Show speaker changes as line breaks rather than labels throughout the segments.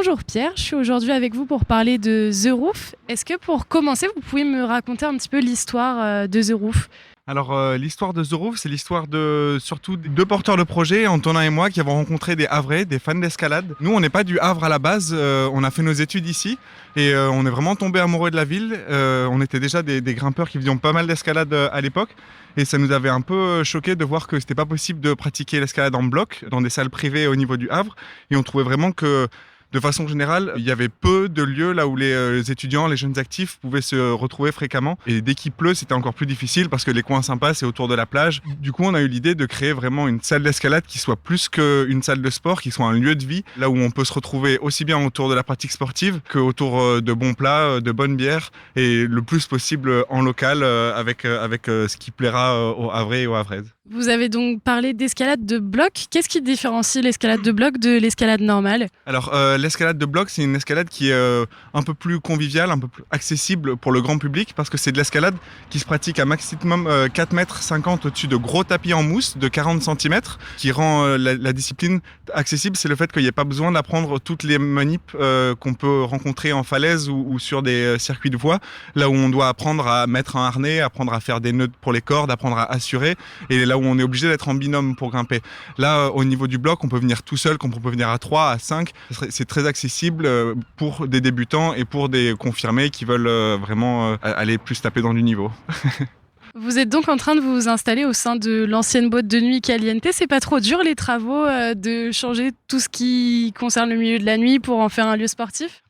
Bonjour Pierre, je suis aujourd'hui avec vous pour parler de The Roof. Est-ce que pour commencer, vous pouvez me raconter un petit peu l'histoire de The Roof?
Alors, l'histoire de The Roof, c'est l'histoire de surtout des deux porteurs de projet, Antonin et moi, qui avons rencontré des Havrais, des fans d'escalade. Nous, on n'est pas du Havre à la base, on a fait nos études ici et on est vraiment tombé amoureux de la ville. On était déjà des grimpeurs qui faisions pas mal d'escalade à l'époque et ça nous avait un peu choqué de voir que c'était pas possible de pratiquer l'escalade en bloc dans des salles privées au niveau du Havre, et on trouvait vraiment que de façon générale, il y avait peu de lieux là où les étudiants, les jeunes actifs pouvaient se retrouver fréquemment. Et dès qu'il pleut, c'était encore plus difficile parce que les coins sympas, c'est autour de la plage. Du coup, on a eu l'idée de créer vraiment une salle d'escalade qui soit plus qu'une salle de sport, qui soit un lieu de vie, là où on peut se retrouver aussi bien autour de la pratique sportive qu'autour de bons plats, de bonnes bières, et le plus possible en local avec ce qui plaira aux Havrais et aux Havraises.
Vous avez donc parlé d'escalade de bloc. Qu'est-ce qui différencie l'escalade de bloc de l'escalade normale?
Alors, l'escalade de bloc, c'est une escalade qui est un peu plus conviviale, un peu plus accessible pour le grand public, parce que c'est de l'escalade qui se pratique à maximum 4,50 mètres au-dessus de gros tapis en mousse de 40 cm, qui rend la discipline accessible. C'est le fait qu'il n'y ait pas besoin d'apprendre toutes les manips qu'on peut rencontrer en falaise ou sur des circuits de voie, là où on doit apprendre à mettre un harnais, apprendre à faire des nœuds pour les cordes, apprendre à assurer, et là où on est obligé d'être en binôme pour grimper. Là, au niveau du bloc, on peut venir tout seul, comme on peut venir à 3, à 5. C'est très accessible pour des débutants et pour des confirmés qui veulent vraiment aller plus taper dans du niveau.
Vous êtes donc en train de vous installer au sein de l'ancienne boîte de nuit Caliente. C'est pas trop dur les travaux de changer tout ce qui concerne le milieu de la nuit pour en faire un lieu sportif?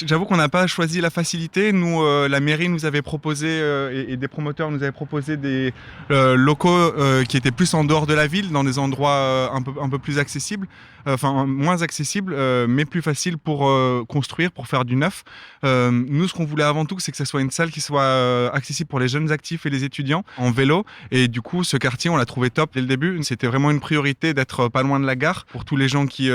J'avoue qu'on n'a pas choisi la facilité. Nous, la mairie nous avait proposé et des promoteurs nous avaient proposé des locaux qui étaient plus en dehors de la ville, dans des endroits un peu plus accessibles, enfin moins accessibles, mais plus faciles pour construire, pour faire du neuf. Nous, ce qu'on voulait avant tout, c'est que ce soit une salle qui soit accessible pour les jeunes actifs et les étudiants en vélo, et du coup ce quartier on l'a trouvé top dès le début. C'était vraiment une priorité d'être pas loin de la gare pour tous les gens qui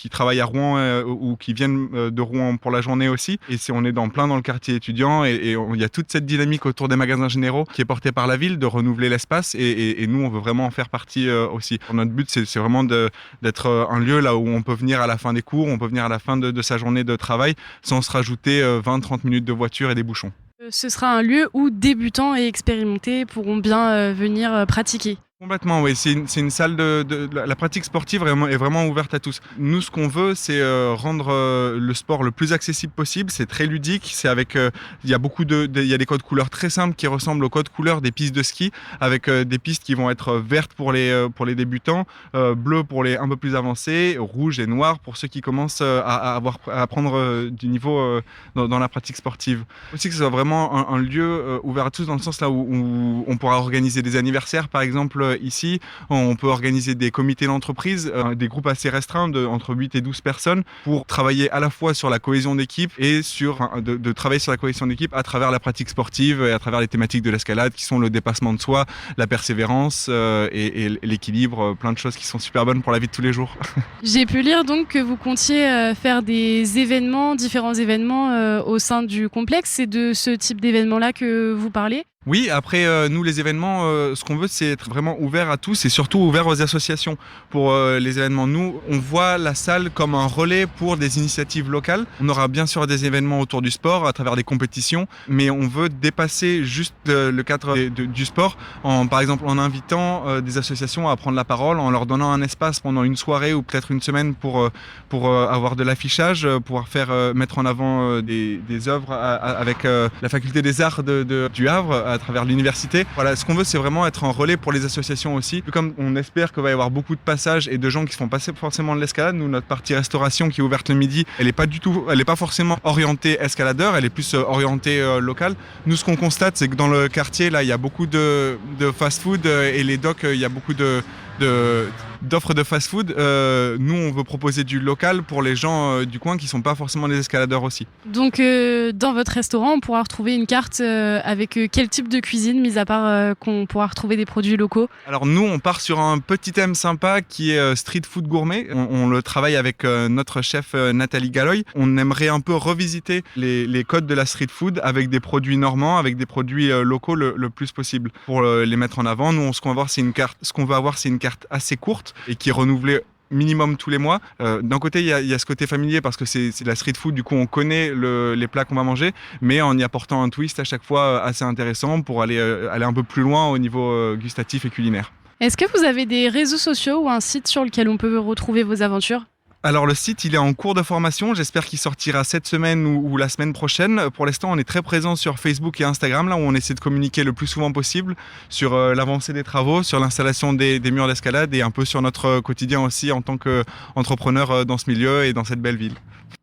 travaillent à Rouen ou qui viennent de Rouen pour la journée aussi. Et on est plein dans le quartier étudiant, et il y a toute cette dynamique autour des magasins généraux qui est portée par la ville de renouveler l'espace, et nous on veut vraiment en faire partie aussi. Notre but c'est vraiment d'être un lieu là où on peut venir à la fin des cours, on peut venir à la fin de sa journée de travail sans se rajouter 20-30 minutes de voiture et des bouchons.
Ce sera un lieu où débutants et expérimentés pourront bien venir pratiquer.
Complètement, oui. C'est une salle la pratique sportive est vraiment ouverte à tous. Nous, ce qu'on veut, c'est rendre le sport le plus accessible possible. C'est très ludique. C'est avec, il y a il y a des codes couleurs très simples qui ressemblent aux codes couleurs des pistes de ski, avec des pistes qui vont être vertes pour les débutants, bleues pour les un peu plus avancés, rouges et noires pour ceux qui commencent à prendre du niveau dans la pratique sportive. Aussi que ce soit vraiment un lieu ouvert à tous, dans le sens là où on pourra organiser des anniversaires, par exemple. Ici, on peut organiser des comités d'entreprise, des groupes assez restreints entre 8 et 12 personnes, pour travailler à la fois sur la cohésion d'équipe et de travailler sur la cohésion d'équipe à travers la pratique sportive et à travers les thématiques de l'escalade qui sont le dépassement de soi, la persévérance et l'équilibre, plein de choses qui sont super bonnes pour la vie de tous les jours.
J'ai pu lire donc que vous comptiez faire des événements, différents événements au sein du complexe. C'est de ce type d'événement-là que vous parlez?
Oui, après, nous, les événements, ce qu'on veut, c'est être vraiment ouvert à tous et surtout ouvert aux associations. Pour les événements, nous, on voit la salle comme un relais pour des initiatives locales. On aura bien sûr des événements autour du sport, à travers des compétitions, mais on veut dépasser juste le cadre du sport, par exemple en invitant des associations à prendre la parole, en leur donnant un espace pendant une soirée ou peut-être une semaine pour avoir de l'affichage, pouvoir mettre en avant des œuvres avec la faculté des arts du Havre, à travers l'université. Voilà, ce qu'on veut, c'est vraiment être un relais pour les associations aussi. Comme on espère qu'il va y avoir beaucoup de passages et de gens qui se font passer forcément de l'escalade, nous, notre partie restauration qui est ouverte le midi, elle est pas forcément orientée escaladeur, elle est plus orientée locale. Nous, ce qu'on constate, c'est que dans le quartier, là, il y a beaucoup de fast-food et les docks, il y a beaucoup d'offres de fast-food. Nous, on veut proposer du local pour les gens du coin qui ne sont pas forcément des escaladeurs aussi.
Donc, dans votre restaurant, on pourra retrouver une carte avec quel type de cuisine, mis à part qu'on pourra retrouver des produits locaux?
Alors nous, on part sur un petit thème sympa qui est street food gourmet. On le travaille avec notre chef Nathalie Galloy. On aimerait un peu revisiter les codes de la street food avec des produits normands, avec des produits locaux le plus possible pour les mettre en avant. Nous, ce qu'on va avoir, c'est une carte assez courte et qui est renouvelée minimum tous les mois. D'un côté, il y a ce côté familier parce que c'est de la street food, du coup on connaît les plats qu'on va manger, mais en y apportant un twist à chaque fois assez intéressant pour aller un peu plus loin au niveau gustatif et culinaire.
Est-ce que vous avez des réseaux sociaux ou un site sur lequel on peut retrouver vos aventures ?
Alors le site, il est en cours de formation, j'espère qu'il sortira cette semaine ou la semaine prochaine. Pour l'instant, on est très présent sur Facebook et Instagram, là où on essaie de communiquer le plus souvent possible sur l'avancée des travaux, sur l'installation des murs d'escalade et un peu sur notre quotidien aussi en tant qu'entrepreneur dans ce milieu et dans cette belle ville.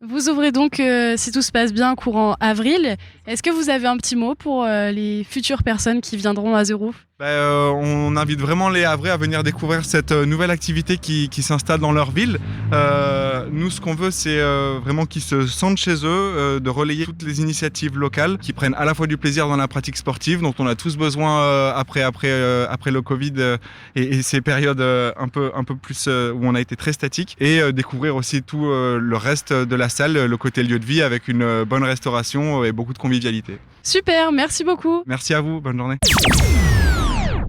Vous ouvrez donc, si tout se passe bien, courant avril. Est-ce que vous avez un petit mot pour les futures personnes qui viendront à The Roof ?
On invite vraiment les Havrais à venir découvrir cette nouvelle activité qui s'installe dans leur ville. Nous, ce qu'on veut, c'est vraiment qu'ils se sentent chez eux, de relayer toutes les initiatives locales, qui prennent à la fois du plaisir dans la pratique sportive, dont on a tous besoin après le Covid et ces périodes un peu plus où on a été très statique, et découvrir aussi tout le reste de la salle, le côté lieu de vie, avec une bonne restauration et beaucoup de convivialité.
Super, merci beaucoup.
Merci à vous, bonne journée.